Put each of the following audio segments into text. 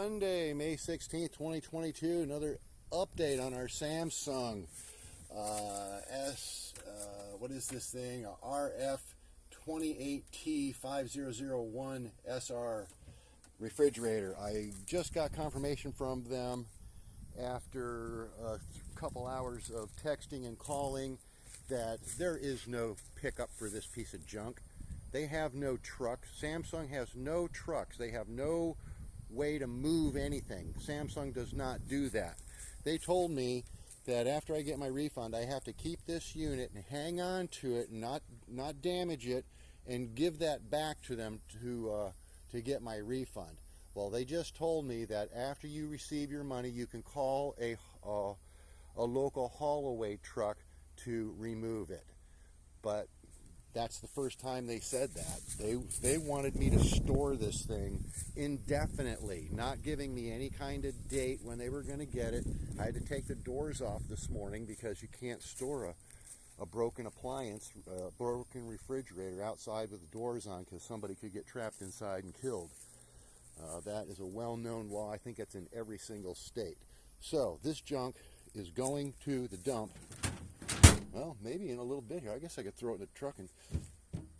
Monday, May 16th, 2022. Another update on our Samsung what is this thing? RF28T5001SR refrigerator. I just got confirmation from them after a couple hours of texting and calling that there is no pickup for this piece of junk. They have no trucks. Samsung has no trucks. They have no way to move anything. Samsung does not do that. They told me that after I get my refund, I have to keep this unit and hang on to it and not damage it and give that back to them to get my refund. Well, they just told me that after you receive your money, you can call a local haul-away truck to remove it. But that's the first time they said that. They wanted me to store this thing indefinitely, not giving me any kind of date when they were going to get it. I had to take the doors off this morning because you can't store a broken appliance, a broken refrigerator outside with the doors on, because somebody could get trapped inside and killed. That is a well-known law. I think it's in every single state. So this junk is going to the dump. Well, maybe in a little bit here. I guess I could throw it in the truck and,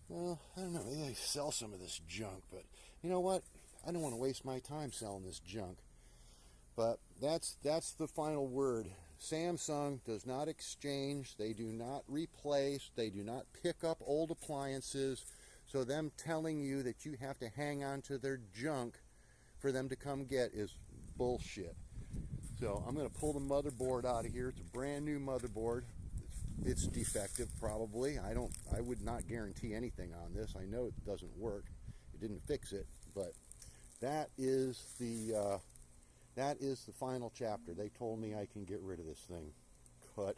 well, I don't know, maybe I sell some of this junk. But you know what? I don't want to waste my time selling this junk. But that's the final word. Samsung does not exchange. They do not replace. They do not pick up old appliances. So them telling you that you have to hang on to their junk for them to come get is bullshit. So I'm going to pull the motherboard out of here. It's a brand new motherboard. It's defective, probably. I would not guarantee anything on this. I know it doesn't work. It didn't fix it, but that is the final chapter. They told me I can get rid of this thing. Cut.